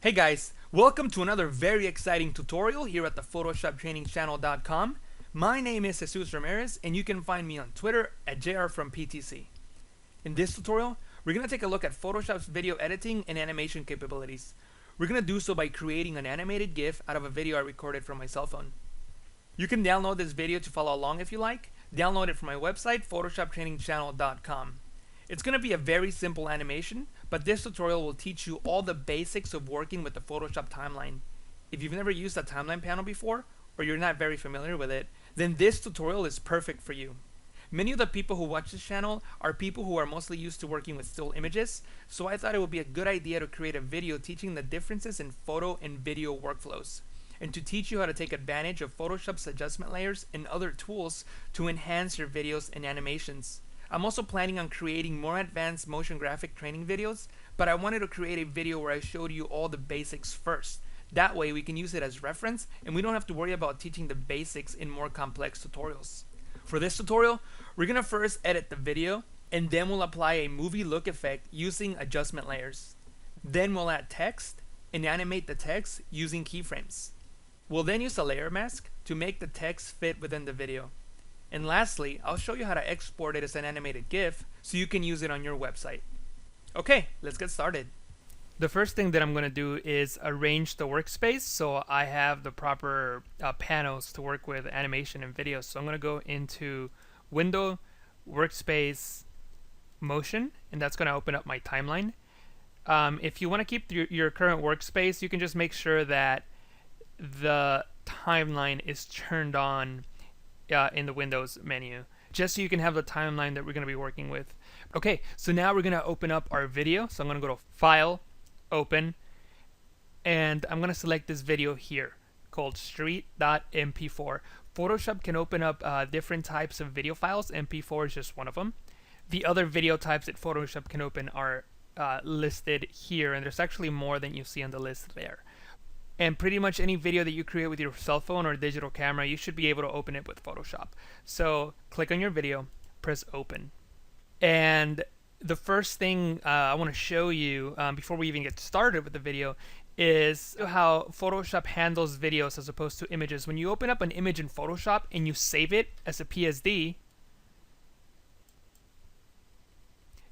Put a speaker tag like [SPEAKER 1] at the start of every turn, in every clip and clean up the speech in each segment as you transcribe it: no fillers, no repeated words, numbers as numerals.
[SPEAKER 1] Hey guys, welcome to another very exciting tutorial here at the PhotoshopTrainingChannel.com. My name is Jesus Ramirez and you can find me on Twitter at JRFromPTC. In this tutorial, we're going to take a look at Photoshop's video editing and animation capabilities. We're going to do so by creating an animated GIF out of a video I recorded from my cell phone. You can download this video to follow along if you like. Download it from my website, PhotoshopTrainingChannel.com. It's going to be a very simple animation, but this tutorial will teach you all the basics of working with the Photoshop timeline. If you've never used a timeline panel before, or you're not very familiar with it, then this tutorial is perfect for you. Many of the people who watch this channel are people who are mostly used to working with still images, so I thought it would be a good idea to create a video teaching the differences in photo and video workflows, and to teach you how to take advantage of Photoshop's adjustment layers and other tools to enhance your videos and animations. I'm also planning on creating more advanced motion graphic training videos, but I wanted to create a video where I showed you all the basics first. That way we can use it as reference and we don't have to worry about teaching the basics in more complex tutorials. For this tutorial, we're going to first edit the video and then we'll apply a movie look effect using adjustment layers. Then we'll add text and animate the text using keyframes. We'll then use a layer mask to make the text fit within the video. And lastly, I'll show you how to export it as an animated GIF so you can use it on your website. Okay, let's get started. The first thing that I'm going to do is arrange the workspace so I have the proper panels to work with animation and video. So I'm going to go into Window, Workspace, Motion, and that's going to open up my timeline. If you want to keep your current workspace, you can just make sure that the timeline is turned on in the Windows menu, just so you can have the timeline that we're going to be working with. Okay, so now we're going to open up our video. So I'm going to go to File, Open, and I'm going to select this video here called Street.mp4. Photoshop can open up different types of video files. MP4 is just one of them. The other video types that Photoshop can open are listed here, and there's actually more than you see on the list there. And pretty much any video that you create with your cell phone or digital camera, you should be able to open it with Photoshop. So click on your video, press open. And the first thing I want to show you before we even get started with the video is how Photoshop handles videos as opposed to images. When you open up an image in Photoshop and you save it as a PSD,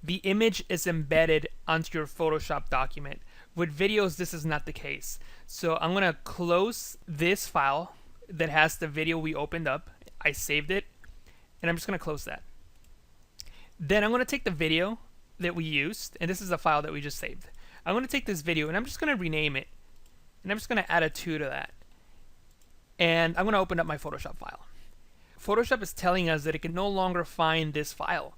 [SPEAKER 1] the image is embedded onto your Photoshop document. With videos, this is not the case. So I'm going to close this file that has the video we opened up. I saved it, and I'm just going to close that. Then I'm going to take the video that we used, and this is a file that we just saved. I'm going to take this video, and I'm just going to rename it, and I'm just going to add a 2 to that. And I'm going to open up my Photoshop file. Photoshop is telling us that it can no longer find this file.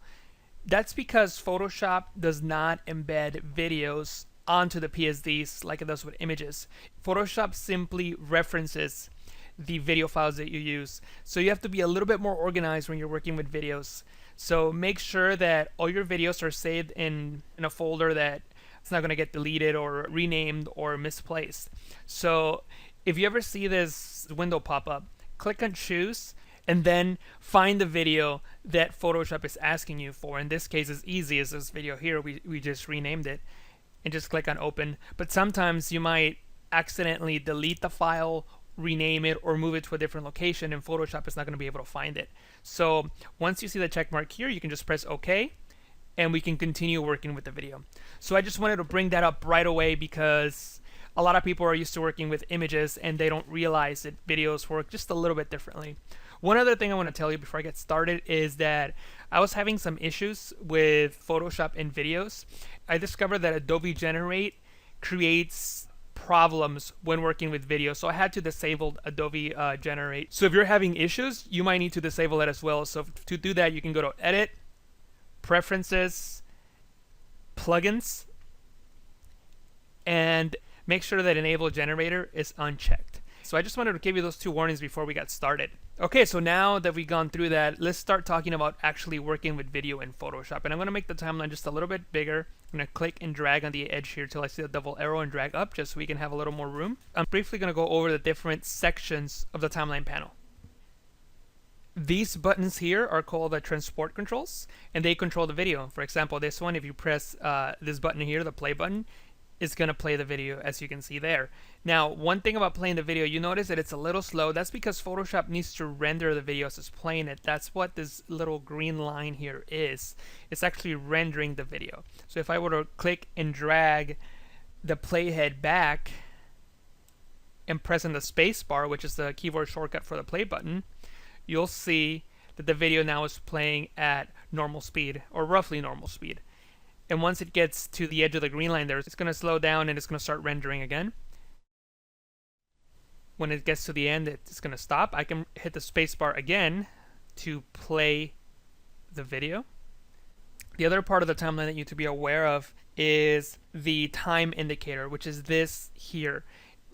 [SPEAKER 1] That's because Photoshop does not embed videos onto the PSDs like it does with images. Photoshop simply references the video files that you use. So you have to be a little bit more organized when you're working with videos. So make sure that all your videos are saved in a folder that it's not going to get deleted or renamed or misplaced. So if you ever see this window pop up, click on Choose and then find the video that Photoshop is asking you for. In this case, it's easy as this video here. We just renamed it. And just click on open. But sometimes you might accidentally delete the file, rename it, or move it to a different location, and Photoshop is not going to be able to find it. So once you see the check mark here, you can just press OK, and we can continue working with the video. So I just wanted to bring that up right away because a lot of people are used to working with images and they don't realize that videos work just a little bit differently. One other thing I want to tell you before I get started is that I was having some issues with Photoshop in videos. I discovered that Adobe Generate creates problems when working with video, so I had to disable Adobe Generate. So if you're having issues, you might need to disable it as well. So to do that, you can go to Edit, Preferences, Plugins, and make sure that Enable Generator is unchecked. So I just wanted to give you those 2 warnings before we got started. Okay, so now that we've gone through that, let's start talking about actually working with video in Photoshop. And I'm going to make the timeline just a little bit bigger. I'm going to click and drag on the edge here till I see the double arrow and drag up just so we can have a little more room. I'm briefly going to go over the different sections of the timeline panel. These buttons here are called the transport controls, and they control the video. For example, this one, if you press this button here, the play button, is going to play the video, as you can see there. Now, one thing about playing the video, you notice that it's a little slow. That's because Photoshop needs to render the video as it's playing it. That's what this little green line here is. It's actually rendering the video. So if I were to click and drag the playhead back and press on the space bar, which is the keyboard shortcut for the play button, you'll see that the video now is playing at normal speed, or roughly normal speed. And once it gets to the edge of the green line there, it's going to slow down and it's going to start rendering again. When it gets to the end, it's going to stop. I can hit the spacebar again to play the video. The other part of the timeline that you need to be aware of is the time indicator, which is this here.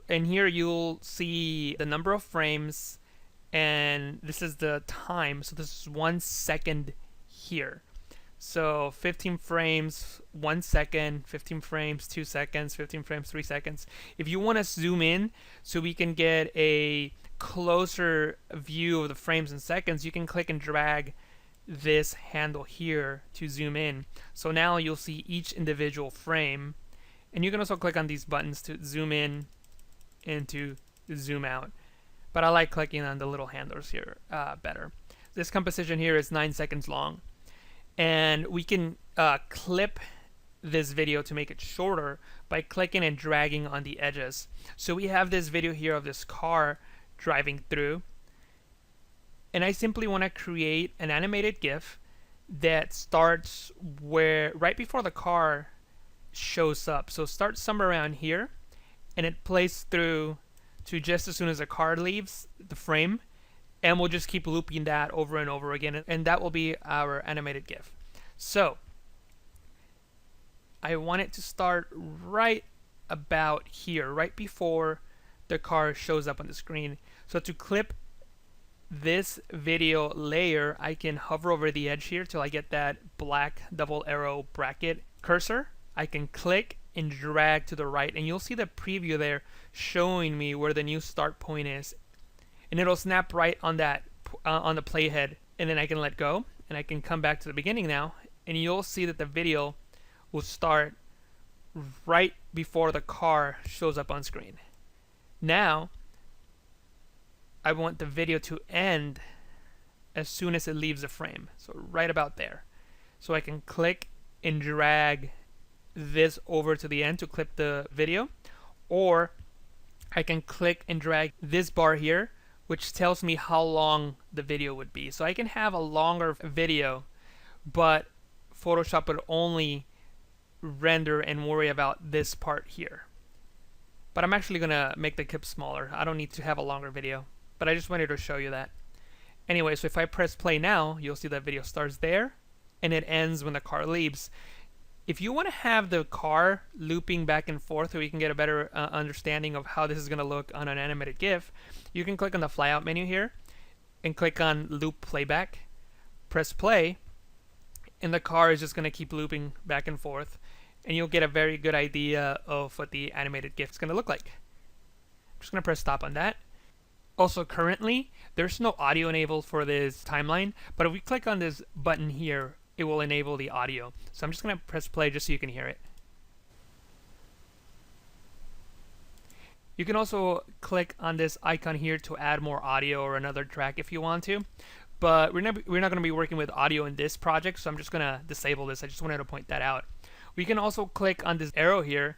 [SPEAKER 1] And here you'll see the number of frames, and this is the time. So this is 1 second here. So 15 frames, 1 second, 15 frames, 2 seconds, 15 frames, 3 seconds. If you want to zoom in so we can get a closer view of the frames and seconds, you can click and drag this handle here to zoom in. So now you'll see each individual frame, and you can also click on these buttons to zoom in and to zoom out. But I like clicking on the little handles here better. This composition here is 9 seconds long. And we can clip this video to make it shorter by clicking and dragging on the edges. So we have this video here of this car driving through. And I simply want to create an animated GIF that starts right before the car shows up. So start somewhere around here, and it plays through to just as soon as the car leaves the frame. And we'll just keep looping that over and over again, and that will be our animated GIF. So I want it to start right about here, right before the car shows up on the screen. So to clip this video layer, I can hover over the edge here till I get that black double arrow bracket cursor. I can click and drag to the right, and you'll see the preview there showing me where the new start point is. And it'll snap right on that on the playhead, and then I can let go, and I can come back to the beginning now, and you'll see that the video will start right before the car shows up on screen. Now I want the video to end as soon as it leaves the frame, so right about there. So I can click and drag this over to the end to clip the video, or I can click and drag this bar here, which tells me how long the video would be. So I can have a longer video, but Photoshop would only render and worry about this part here. But I'm actually going to make the clip smaller. I don't need to have a longer video, but I just wanted to show you that. Anyway, so if I press play now, you'll see that video starts there, and it ends when the car leaves. If you want to have the car looping back and forth so we can get a better understanding of how this is going to look on an animated GIF, you can click on the flyout menu here and click on loop playback, press play, and the car is just going to keep looping back and forth, and you'll get a very good idea of what the animated GIF is going to look like. I'm just going to press stop on that. Also, currently, there's no audio enabled for this timeline, but if we click on this button here, it will enable the audio. So I'm just going to press play just so you can hear it. You can also click on this icon here to add more audio or another track if you want to, but we're not going to be working with audio in this project, so I'm just going to disable this. I just wanted to point that out. We can also click on this arrow here,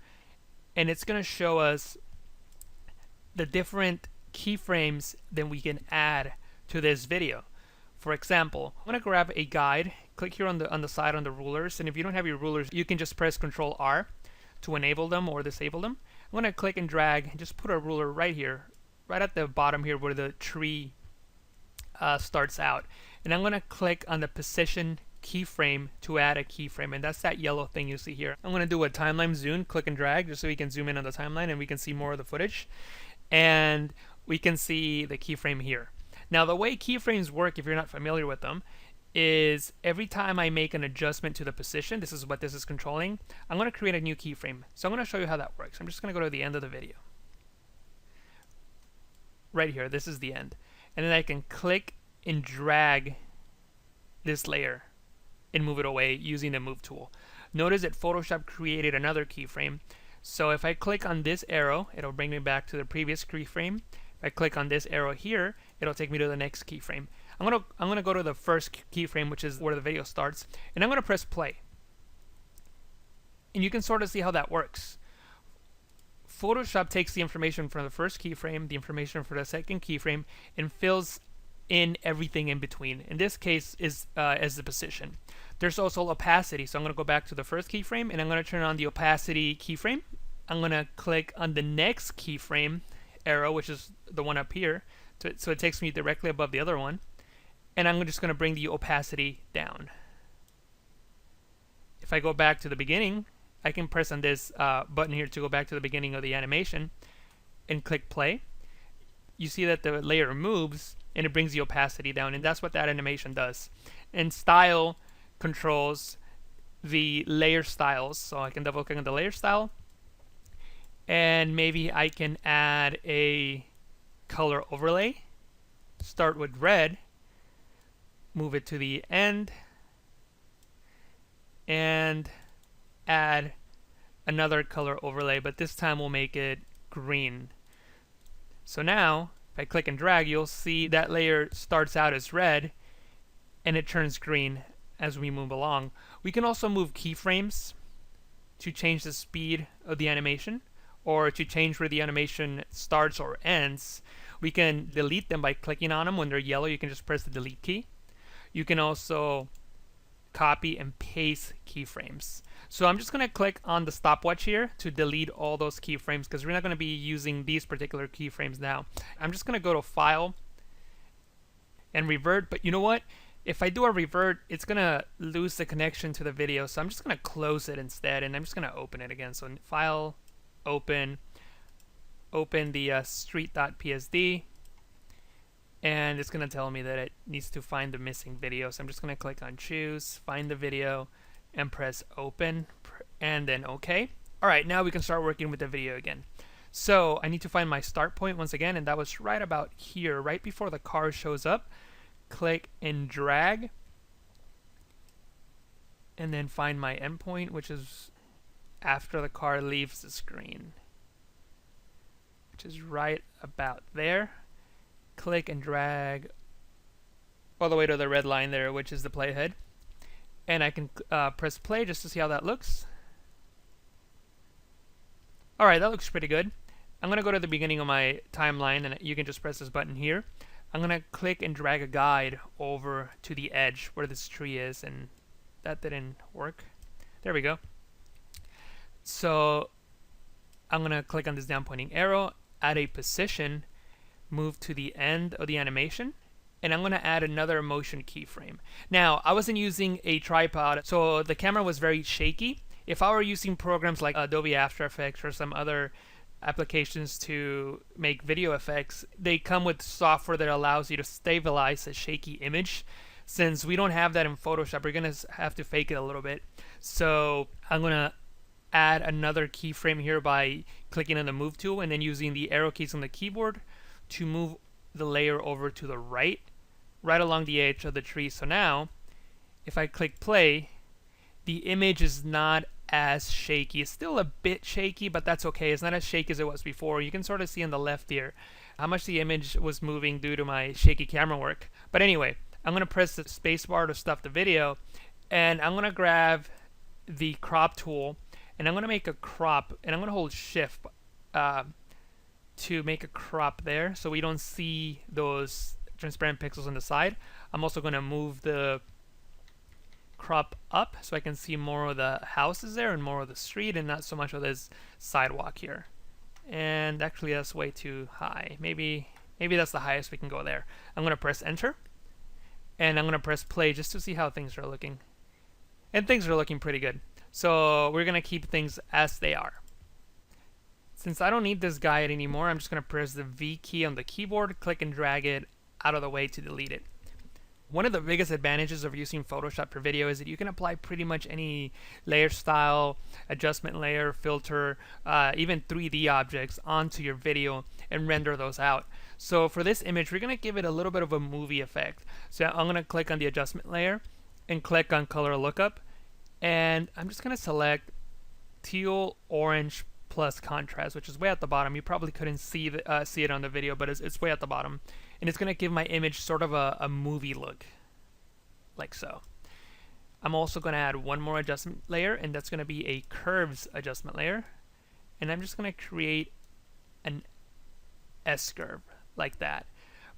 [SPEAKER 1] and it's going to show us the different keyframes that we can add to this video. For example, I'm going to grab a guide, click here on the side on the rulers, and if you don't have your rulers, you can just press Control R to enable them or disable them. I'm going to click and drag and just put a ruler right here, right at the bottom here where the tree starts out. And I'm going to click on the position keyframe to add a keyframe, and that's that yellow thing you see here. I'm going to do a timeline zoom, click and drag, just so we can zoom in on the timeline and we can see more of the footage. And we can see the keyframe here. Now, the way keyframes work, if you're not familiar with them, is every time I make an adjustment to the position, this is what this is controlling, I'm going to create a new keyframe. So I'm going to show you how that works. I'm just going to go to the end of the video. Right here, this is the end. And then I can click and drag this layer and move it away using the move tool. Notice that Photoshop created another keyframe. So if I click on this arrow, it'll bring me back to the previous keyframe. If I click on this arrow here, it'll take me to the next keyframe. I'm gonna go to the first keyframe, which is where the video starts, and I'm gonna press play. And you can sort of see how that works. Photoshop takes the information from the first keyframe, the information for the second keyframe, and fills in everything in between. In this case is as the position. There's also opacity, so I'm going to go back to the first keyframe and I'm going to turn on the opacity keyframe. I'm going to click on the next keyframe arrow, which is the one up here, so it takes me directly above the other one, and I'm just going to bring the opacity down. If I go back to the beginning, I can press on this button here to go back to the beginning of the animation and click play. You see that the layer moves and it brings the opacity down, and that's what that animation does. And style controls the layer styles, so I can double click on the layer style and maybe I can add a color overlay. Start with red, move it to the end, and add another color overlay, but this time we'll make it green. So now if I click and drag, you'll see that layer starts out as red and it turns green as we move along. We can also move keyframes to change the speed of the animation, or to change where the animation starts or ends. We can delete them by clicking on them. When they're yellow, you can just press the delete key. You can also copy and paste keyframes. So I'm just going to click on the stopwatch here to delete all those keyframes, because we're not going to be using these particular keyframes now. I'm just going to go to File and Revert, but you know what? If I do a revert, it's going to lose the connection to the video, so I'm just going to close it instead, and I'm just going to open it again. So File, Open the street.psd, and it's going to tell me that it needs to find the missing video. So I'm just going to click on Choose, Find the Video, and press Open, and then OK. Alright, now we can start working with the video again. So I need to find my start point once again, and that was right about here, right before the car shows up. Click and drag, and then find my endpoint, which is after the car leaves the screen, which is right about there. Click and drag all the way to the red line there, which is the playhead, and I can press play just to see how that looks. Alright, that looks pretty good. I'm going to go to the beginning of my timeline, and you can just press this button here. I'm going to click and drag a guide over to the edge where this tree is, and that didn't work. There we go. So I'm going to click on this down pointing arrow, add a position, move to the end of the animation, and I'm going to add another motion keyframe. Now, I wasn't using a tripod, so the camera was very shaky. If I were using programs like Adobe After Effects or some other applications to make video effects, they come with software that allows you to stabilize a shaky image. Since we don't have that in Photoshop, we're going to have to fake it a little bit. So I'm going to add another keyframe here by clicking on the Move tool and then using the arrow keys on the keyboard to move the layer over to the right along the edge of the tree. So now, if I click play, the image is not as shaky. It's still a bit shaky, but that's okay. It's not as shaky as it was before. You can sort of see on the left here how much the image was moving due to my shaky camera work. But anyway, I'm going to press the spacebar to stop the video, and I'm going to grab the crop tool, and I'm going to make a crop, and I'm going to hold shift to make a crop there so we don't see those transparent pixels on the side. I'm also going to move the crop up so I can see more of the houses there and more of the street and not so much of this sidewalk here. And actually that's way too high. Maybe that's the highest we can go there. I'm going to press enter, and I'm going to press play just to see how things are looking. And things are looking pretty good. So we're going to keep things as they are. Since I don't need this guide anymore, I'm just going to press the V key on the keyboard, click and drag it out of the way to delete it. One of the biggest advantages of using Photoshop for video is that you can apply pretty much any layer style, adjustment layer, filter, even 3D objects onto your video and render those out. So for this image, we're going to give it a little bit of a movie effect. So I'm going to click on the adjustment layer and click on color lookup, and I'm just going to select teal, orange, plus contrast, which is way at the bottom. You probably couldn't see it on the video, but it's way at the bottom. And it's going to give my image sort of a movie look, like so. I'm also going to add one more adjustment layer, and that's going to be a curves adjustment layer. And I'm just going to create an S-curve like that.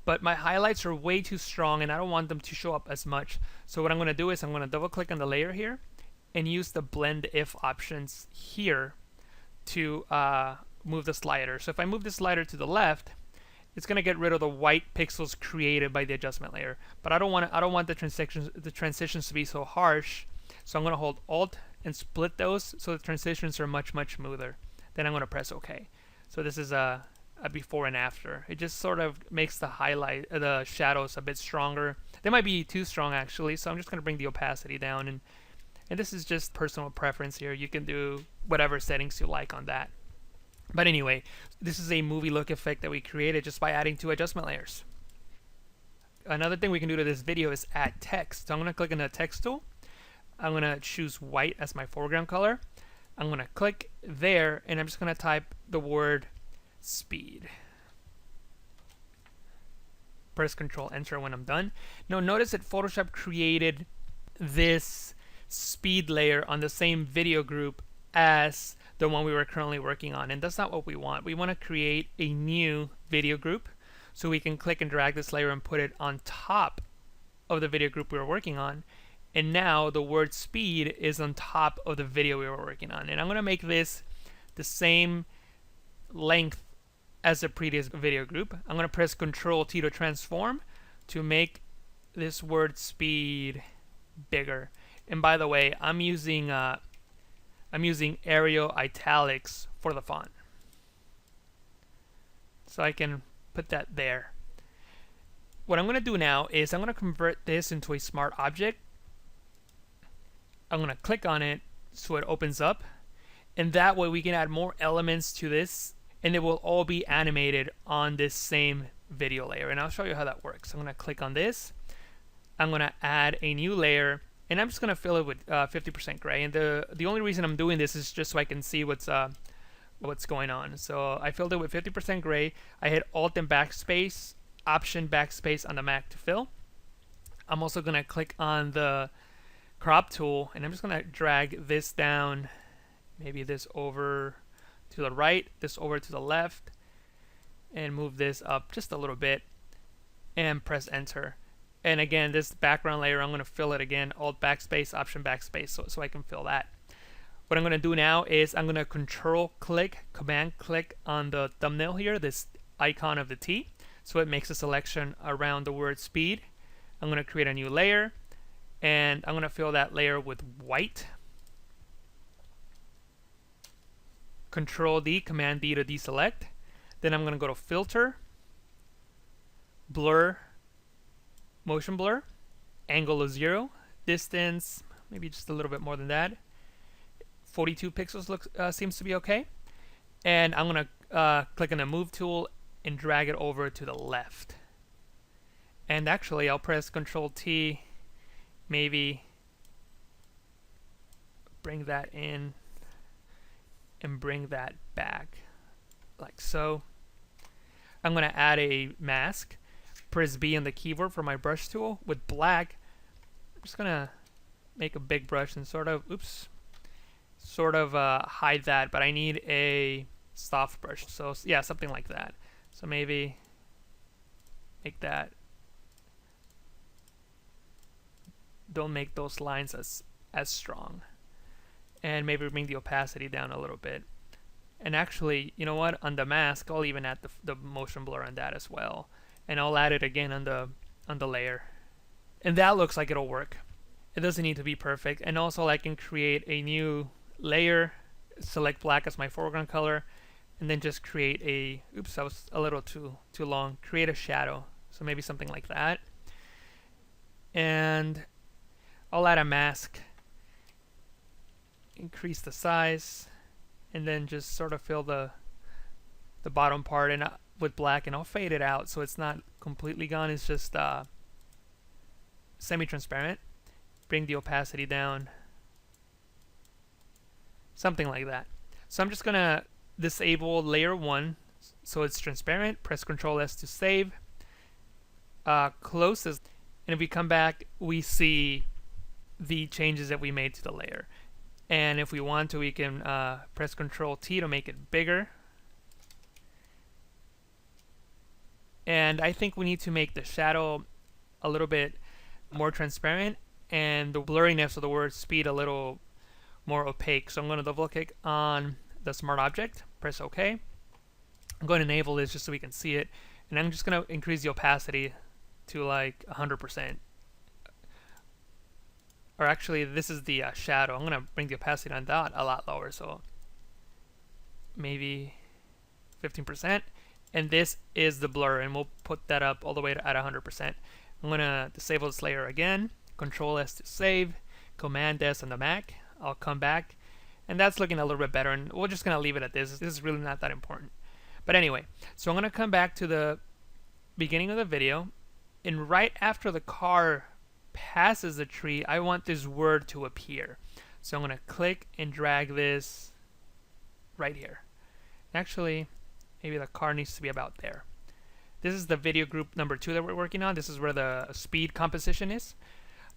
[SPEAKER 1] But my highlights are way too strong, and I don't want them to show up as much. So what I'm going to do is I'm going to double click on the layer here and use the blend if options here to move the slider. So if I move the slider to the left, it's going to get rid of the white pixels created by the adjustment layer. But I don't want the transitions to be so harsh. So I'm going to hold Alt and split those so the transitions are much smoother. Then I'm going to press OK. So this is a before and after. It just sort of makes the shadows a bit stronger. They might be too strong actually, so I'm just going to bring the opacity down, and this is just personal preference here. You can do whatever settings you like on that. But anyway, this is a movie look effect that we created just by adding 2 adjustment layers. Another thing we can do to this video is add text. So I'm going to click on the text tool. I'm going to choose white as my foreground color. I'm going to click there, and I'm just going to type the word speed. Press Control Enter when I'm done. Now notice that Photoshop created this speed layer on the same video group as the one we were currently working on, and that's not what we want. We want to create a new video group, so we can click and drag this layer and put it on top of the video group we were working on, and now the word speed is on top of the video we were working on. And I'm going to make this the same length as the previous video group. I'm going to press Control T to transform to make this word speed bigger. And by the way, I'm using Arial italics for the font, so I can put that there. What I'm going to do now is I'm going to convert this into a smart object. I'm going to click on it so it opens up, and that way we can add more elements to this, and it will all be animated on this same video layer. And I'll show you how that works. I'm going to click on this. I'm going to add a new layer, and I'm just going to fill it with 50% gray. And the only reason I'm doing this is just so I can see what's going on. So I filled it with 50% gray. I hit Alt and backspace, Option backspace on the Mac to fill. I'm also going to click on the crop tool, and I'm just going to drag this down, maybe this over to the right, this over to the left, and move this up just a little bit, and press Enter. And again, this background layer, I'm going to fill it again, Alt backspace, Option backspace, so I can fill that. What I'm going to do now is I'm going to Control click, Command click on the thumbnail here, this icon of the T, so it makes a selection around the word speed. I'm going to create a new layer, and I'm going to fill that layer with white. Control D, Command D to deselect. Then I'm going to go to Filter, Blur, Motion Blur, Angle of 0, Distance, maybe just a little bit more than that. 42 pixels seems to be okay. And I'm going to click on the Move tool and drag it over to the left. And actually, I'll press Control T, maybe bring that in and bring that back like so. I'm going to add a mask. Press B on the keyboard for my brush tool with black. I'm just going to make a big brush and sort of hide that, but I need a soft brush. So yeah, something like that. So maybe make that. Don't make those lines as strong. And maybe bring the opacity down a little bit. And actually, you know what? On the mask, I'll even add the motion blur on that as well. And I'll add it again on the layer. And that looks like it'll work. It doesn't need to be perfect. And also I can create a new layer, select black as my foreground color, and then just create a, oops, that was a little too long, create a shadow. So maybe something like that. And I'll add a mask, increase the size, and then just sort of fill the bottom part and with black, and I'll fade it out so it's not completely gone. It's just semi-transparent. Bring the opacity down, something like that. So I'm just gonna disable layer 1 so it's transparent. Press Ctrl S to save. Close this, and if we come back, we see the changes that we made to the layer. And if we want to, we can press Ctrl T to make it bigger. And I think we need to make the shadow a little bit more transparent and the blurriness of the word speed a little more opaque. So I'm going to double click on the smart object, press OK. I'm going to enable this just so we can see it, and I'm just going to increase the opacity to like 100%. Or actually, this is the shadow. I'm going to bring the opacity on that a lot lower, so maybe 15%. And this is the blur, and we'll put that up all the way to at 100%. I'm going to disable this layer again, Control S to save, Command S on the Mac. I'll come back, and that's looking a little bit better, and we're just going to leave it at this. This is really not that important. But anyway, so I'm going to come back to the beginning of the video, and right after the car passes the tree, I want this word to appear. So I'm going to click and drag this right here. Actually, maybe the car needs to be about there. This is the video group number 2 that we're working on. This is where the speed composition is.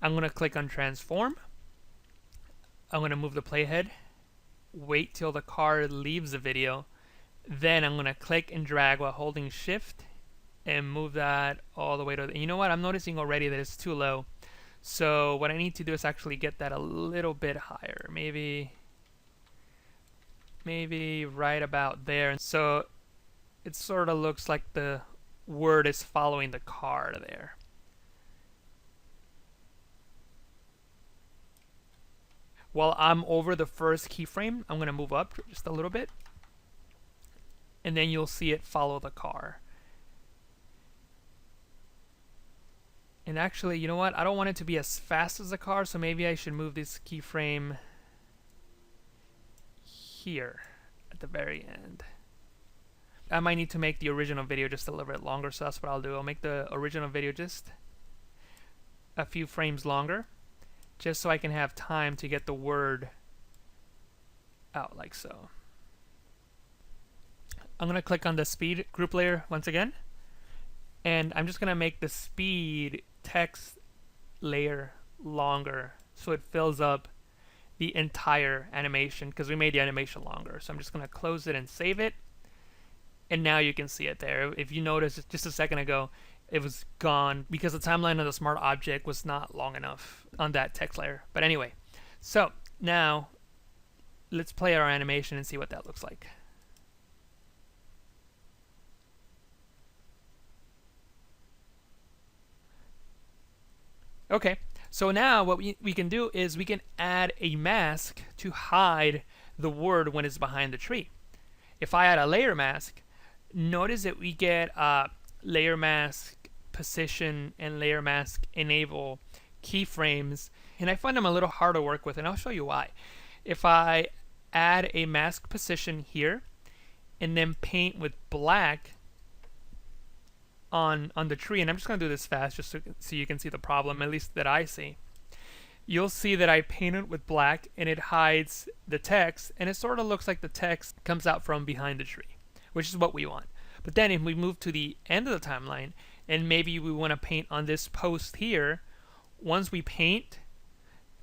[SPEAKER 1] I'm going to click on transform. I'm going to move the playhead, wait till the car leaves the video, then I'm going to click and drag while holding shift and move that all the way to the, you know what, I'm noticing already that it's too low. So what I need to do is actually get that a little bit higher, maybe right about there. So it sort of looks like the word is following the car there. While I'm over the first keyframe, I'm going to move up just a little bit, and then you'll see it follow the car. And actually, you know what? I don't want it to be as fast as the car, so maybe I should move this keyframe here at the very end. I might need to make the original video just a little bit longer, so that's what I'll do. I'll make the original video just a few frames longer, just so I can have time to get the word out like so. I'm going to click on the speed group layer once again, and I'm just going to make the speed text layer longer so it fills up the entire animation, because we made the animation longer. So I'm just going to close it and save it, and now you can see it there. If you notice, just a second ago it was gone because the timeline of the smart object was not long enough on that text layer. But anyway, so now let's play our animation and see what that looks like. Okay, so now what we can do is we can add a mask to hide the word when it's behind the tree. If I add a layer mask, notice that we get layer mask position and layer mask enable keyframes, and I find them a little hard to work with, and I'll show you why. If I add a mask position here and then paint with black on the tree, and I'm just going to do this fast just so you can see the problem, at least that I see. You'll see that I painted with black and it hides the text, and it sort of looks like the text comes out from behind the tree, which is what we want. But then if we move to the end of the timeline and maybe we want to paint on this post here, once we paint,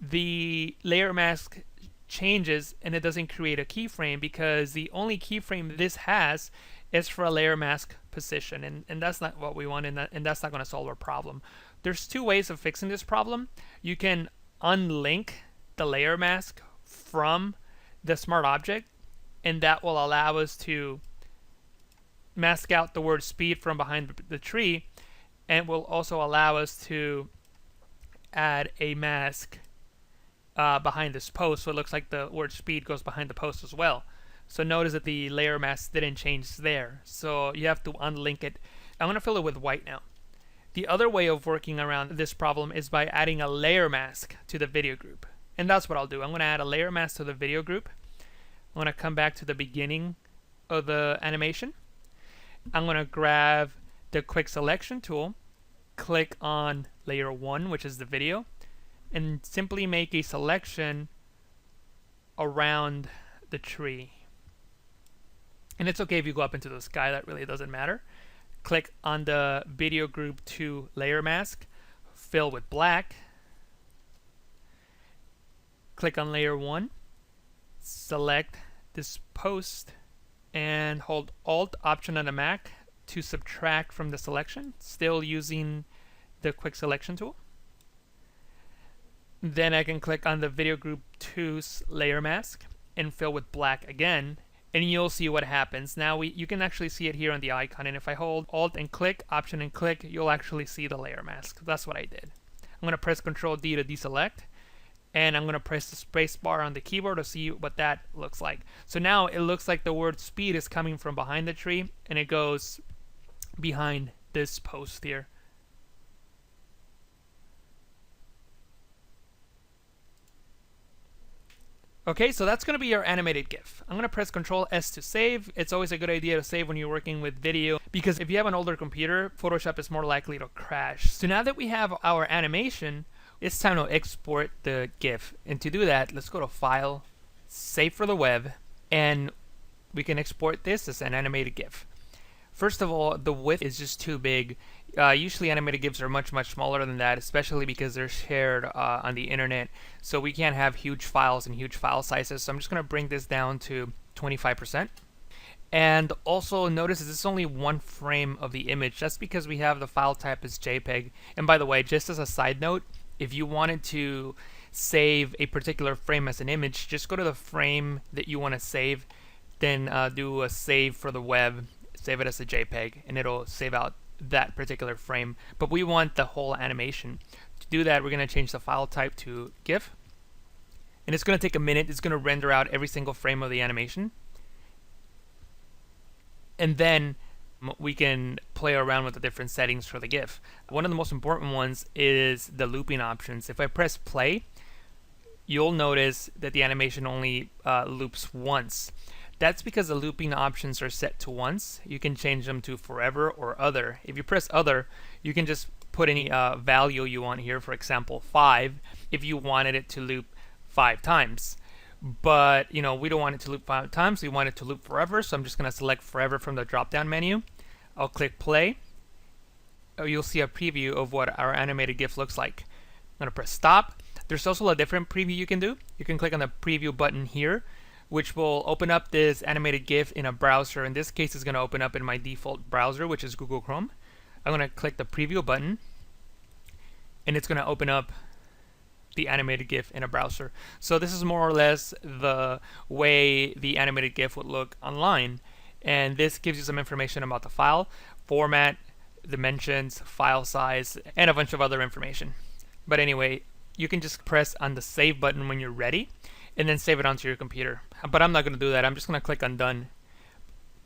[SPEAKER 1] the layer mask changes and it doesn't create a keyframe, because the only keyframe this has is for a layer mask position, and that's not what we want, and that's not going to solve our problem. There's two ways of fixing this problem. You can unlink the layer mask from the smart object, and that will allow us to mask out the word speed from behind the tree, and will also allow us to add a mask behind this post, so it looks like the word speed goes behind the post as well. So notice that the layer mask didn't change there, so you have to unlink it. I'm going to fill it with white now. The other way of working around this problem is by adding a layer mask to the video group, and that's what I'll do. I'm going to add a layer mask to the video group. I'm going to come back to the beginning of the animation. I'm going to grab the quick selection tool, click on layer 1, which is the video, and simply make a selection around the tree. And it's okay if you go up into the sky, that really doesn't matter. Click on the video group 2 layer mask, fill with black. Click on layer 1, select this post, and hold Alt Option on the Mac to subtract from the selection, still using the quick selection tool. Then I can click on the video group 2's layer mask and fill with black again, and you'll see what happens. Now you can actually see it here on the icon, and if I hold Alt and click, Option and click, you'll actually see the layer mask. That's what I did. I'm going to press Control D to deselect, and I'm going to press the space bar on the keyboard to see what that looks like. So now it looks like the word speed is coming from behind the tree, and it goes behind this post here. Okay, so that's going to be your animated GIF. I'm going to press Control S to save. It's always a good idea to save when you're working with video, because if you have an older computer, Photoshop is more likely to crash. So now that we have our animation, it's time to export the GIF. And to do that, let's go to File, Save for the Web, and we can export this as an animated GIF. First of all, the width is just too big. Usually animated GIFs are much smaller than that, especially because they're shared on the internet. So we can't have huge files and huge file sizes. So I'm just going to bring this down to 25%. And also notice this is only one frame of the image. That's because we have the file type as JPEG. And by the way, just as a side note, if you wanted to save a particular frame as an image, just go to the frame that you want to save, then do a save for the web, save it as a JPEG, and it'll save out that particular frame. But we want the whole animation. To do that, we're going to change the file type to GIF, and it's going to take a minute. It's going to render out every single frame of the animation, and then we can play around with the different settings for the GIF. One of the most important ones is the looping options. If I press play, you'll notice that the animation only loops once. That's because the looping options are set to once. You can change them to forever or other. If you press other, you can just put any value you want here, for example 5, if you wanted it to loop 5 times. But we don't want it to loop 5 times, we want it to loop forever, so I'm just going to select forever from the drop down menu. I'll click play. You'll see a preview of what our animated GIF looks like. I'm going to press stop. There's also a different preview you can do. You can click on the preview button here, which will open up this animated GIF in a browser. In this case, it's going to open up in my default browser, which is Google Chrome. I'm going to click the preview button, and it's going to open up the animated GIF in a browser. So this is more or less the way the animated GIF would look online. And this gives you some information about the file, format, dimensions, file size, and a bunch of other information. But anyway, you can just press on the save button when you're ready, and then save it onto your computer. But I'm not going to do that. I'm just going to click on done.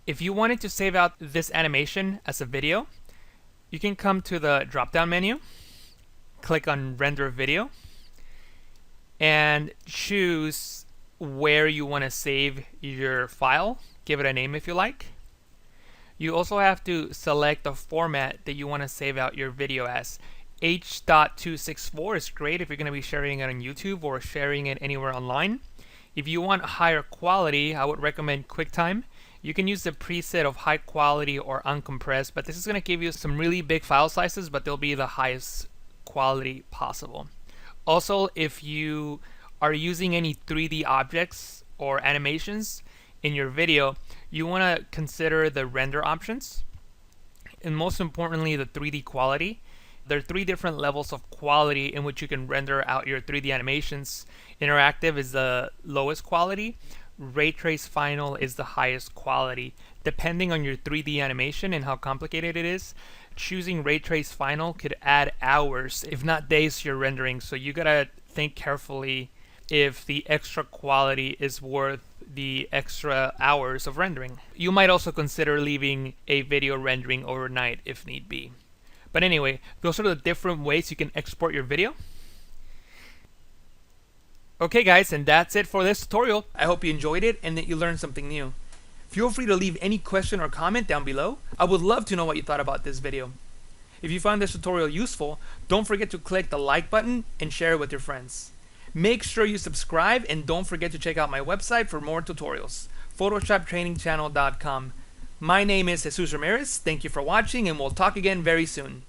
[SPEAKER 1] If you wanted to save out this animation as a video, you can come to the drop down menu, click on render video, and choose where you want to save your file. Give it a name if you like. You also have to select the format that you want to save out your video as. H.264 is great if you're going to be sharing it on YouTube or sharing it anywhere online. If you want higher quality, I would recommend QuickTime. You can use the preset of high quality or uncompressed, but this is going to give you some really big file sizes, but they'll be the highest quality possible. Also, if you are using any 3D objects or animations in your video, you want to consider the render options, and most importantly, the 3D quality. There are 3 different levels of quality in which you can render out your 3D animations. Interactive is the lowest quality. Ray Trace Final is the highest quality. Depending on your 3D animation and how complicated it is, choosing Ray Trace Final could add hours, if not days, to your rendering. So you gotta think carefully if the extra quality is worth the extra hours of rendering. You might also consider leaving a video rendering overnight if need be. But anyway, those are the different ways you can export your video. Okay guys, and that's it for this tutorial. I hope you enjoyed it and that you learned something new. Feel free to leave any question or comment down below. I would love to know what you thought about this video. If you found this tutorial useful, don't forget to click the like button and share it with your friends. Make sure you subscribe and don't forget to check out my website for more tutorials, photoshoptrainingchannel.com. My name is Jesus Ramirez. Thank you for watching and we'll talk again very soon.